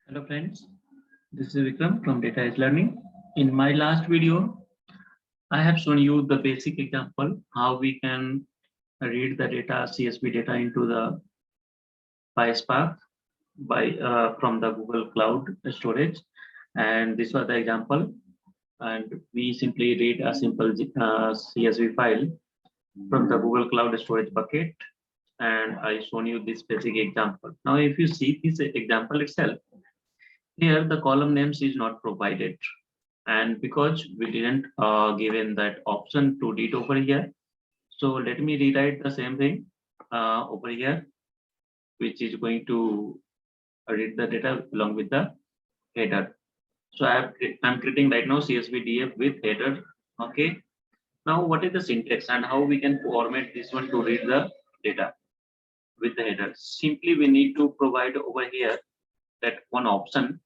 Hello friends, this is Vikram from Data is Learning. In my last video, I have shown you the basic example how we can read the data CSV data into the PySpark from the Google Cloud storage, and this was the example. And we simply read a simple CSV file from the Google Cloud storage bucket, and I shown you this basic example. Now, if you see this example itself, here the column names is not provided, and because we didn't given that option to read over here, so let me rewrite the same thing over here, which is going to read the data along with the header. So I'm creating right now CSVDF with header. Okay, now what is the syntax and how we can format this one to read the data with the header? Simply we need to provide over here that one option,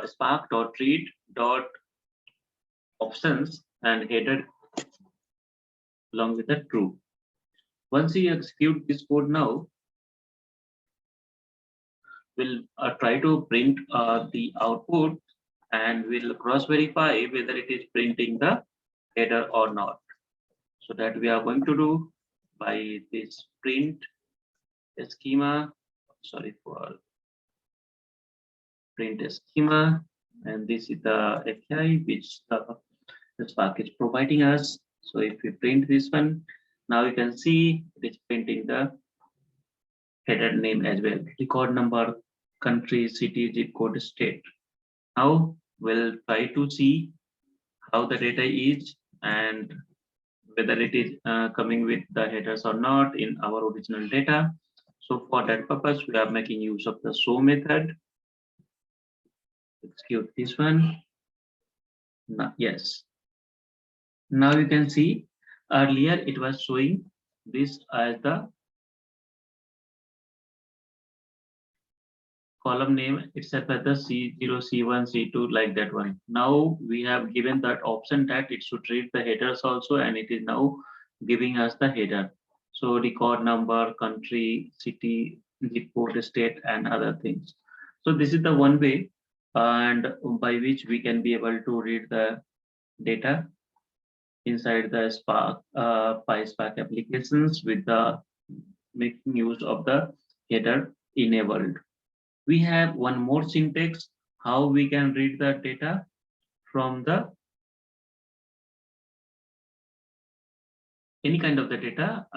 spark.read.options and header along with the true. Once you execute this code now, we'll try to print the output, and we'll cross verify whether it is printing the header or not. So that we are going to do by this print schema, sorry for print schema, and this is the API which the Spark is providing us. So if we print this one, now you can see it is printing the header name as well, record number, country, city, zip code, state. Now we'll try to see how the data is and whether it is coming with the headers or not in our original data. So for that purpose, we are making use of the show method. Execute this one. Now, yes. Now you can see earlier it was showing this as the column name itself as the C0, C1, C2, like that one. Now we have given that option that it should read the headers also, and it is now giving us the header. So record number, country, city, zip code, state, and other things. So this is the one way and by which we can be able to read the data inside the Spark, PySpark applications with the making use of the header enabled. We have one more syntax how we can read the data from the any kind of the data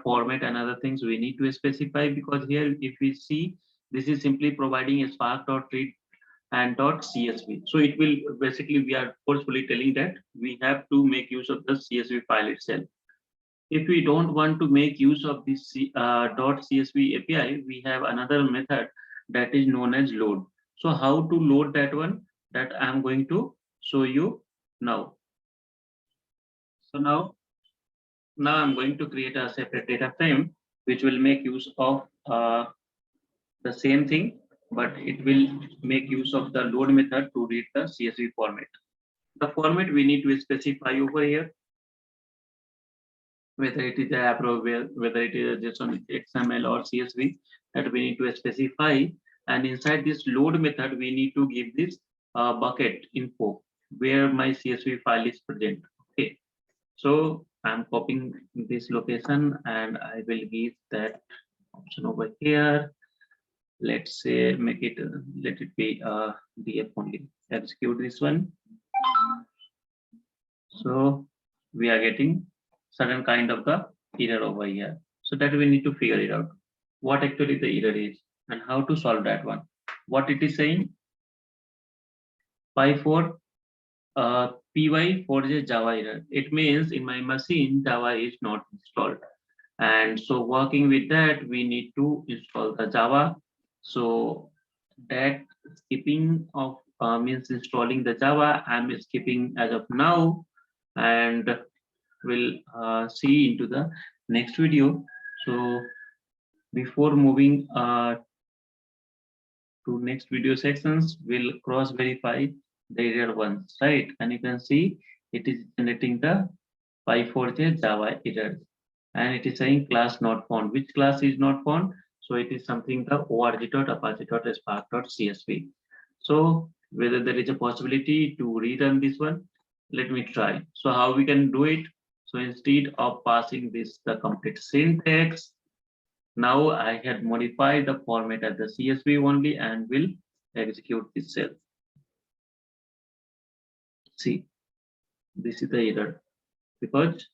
format and other things we need to specify, because here if we see this is simply providing a spark.read and .csv. So it will basically, we are forcefully telling that we have to make use of the CSV file itself. If we don't want to make use of this .csv API, we have another method that is known as load. So how to load that one, that I'm going to show you now. So now I'm going to create a separate data frame which will make use of the same thing, but it will make use of the load method to read the CSV format. The format we need to specify over here, whether it is a whether it is JSON, XML or CSV, that we need to specify. And inside this load method, we need to give this bucket info where my CSV file is present. Okay, so I'm copying this location and I will give that option over here. Let's say make it let it be DF only. Execute this one. So we are getting certain kind of the error over here. So that we need to figure it out what actually the error is and how to solve that one. What it is saying, py4 py4j Java error. It means in my machine Java is not installed, and so working with that we need to install the Java. So that skipping of means installing the Java, I'm skipping as of now, and we'll see into the next video. So before moving to next video sections, we'll cross verify the error ones, right? And you can see it is generating the py4j Java error, and it is saying class not found. Which class is not found? So it is something the org.apache.spark.csv. So whether there is a possibility to rerun this one, let me try. So how we can do it? So instead of passing this the complete syntax, now I had modified the format as the CSV only and will execute this cell. See, this is the error because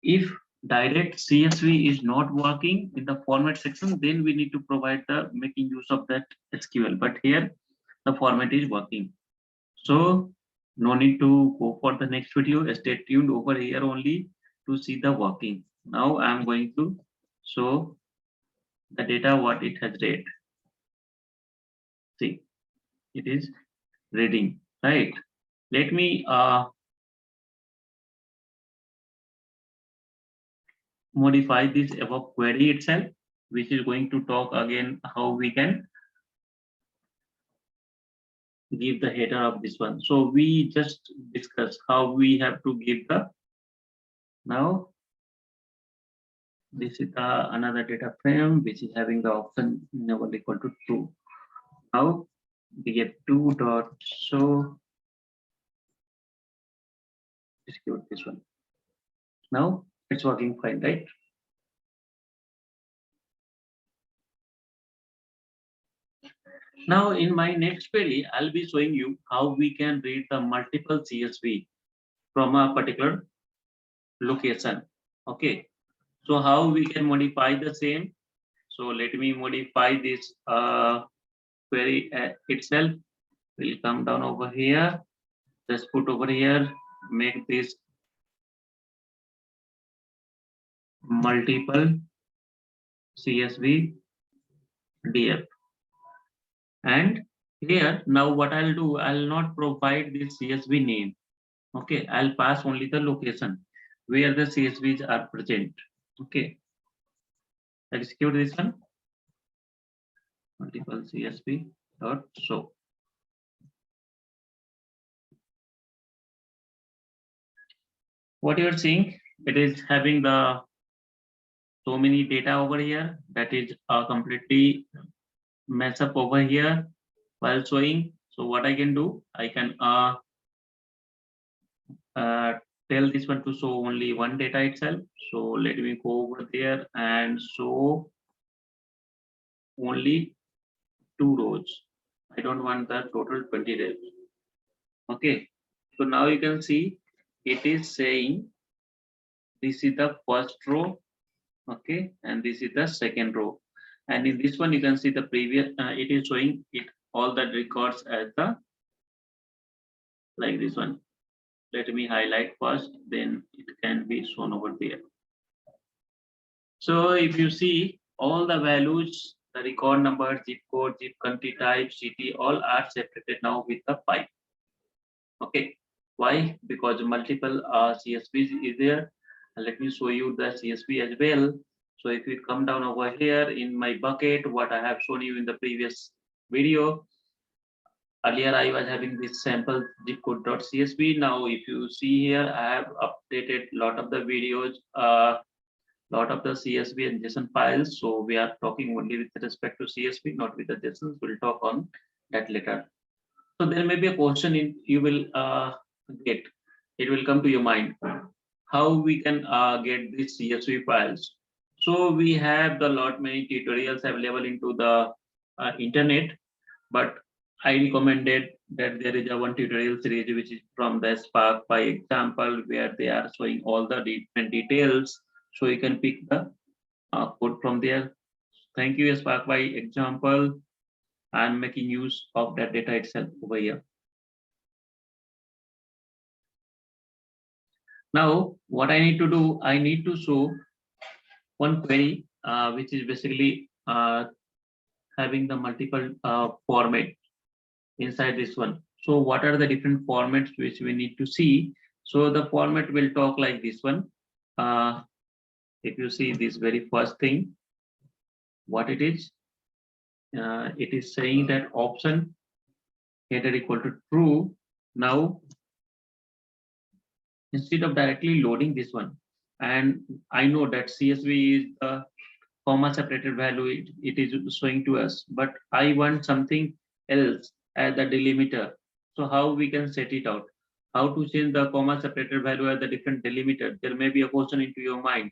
if direct CSV is not working in the format section, then we need to provide the making use of that SQL. But here the format is working. So no need to go for the next video. Stay tuned over here only to see the working. Now I'm going to show the data what it has read. See, it is reading, right? Let me modify this above query itself, which is going to talk again how we can give the header of this one. So we just discussed how we have to give the, now this is another data frame which is having the option never equal to true. Now we get 2 dot show, execute this one. Now it's working fine, right? Now in my next query, I'll be showing you how we can read the multiple CSV from a particular location. Okay, so how we can modify the same? So let me modify this query itself. We'll come down over here, just put over here, make this multiple CSV DF. And here now what I'll do, I'll not provide this CSV name. Okay, I'll pass only the location where the CSVs are present. Okay, execute this one, multiple CSV dot show. What you're seeing, it is having the so many data over here that is completely mess up over here while showing. So what I can do, I can tell this one to show only one data itself. So let me go over there and show only 2 rows. I don't want the total 20 rows. Okay, so now you can see it is saying this is the first row. Okay, and this is the second row. And in this one, you can see the previous, it is showing it all the records as the, like this one. Let me highlight first, then it can be shown over there. So if you see all the values, the record number, zip code, zip country type, city, all are separated now with the pipe. Okay, why? Because multiple CSVs is there. And let me show you the CSV as well. So if you come down over here in my bucket, what I have shown you in the previous video, earlier I was having this sample zip code.csv. Now if you see here, I have updated a lot of the videos, lot of the CSV and JSON files. So we are talking only with respect to CSV, not with the JSON. We'll talk on that later. So there may be a question you will get, it will come to your mind, how we can get these CSV files. So we have the lot many tutorials available into the internet, but I recommended that there is a one tutorial series which is from the Spark by example, where they are showing all the different details. So you can pick the code from there. Thank you, Spark by example. I'm making use of that data itself over here. Now, what I need to do, I need to show one query, which is basically having the multiple format inside this one. So what are the different formats which we need to see? So the format will talk like this one. If you see this very first thing, what it is saying that option header equal to true. Now, instead of directly loading this one, and I know that CSV is the comma separated value it is showing to us, but I want something else as the delimiter. So how we can set it out? How to change the comma separated value as the different delimiter? There may be a question into your mind.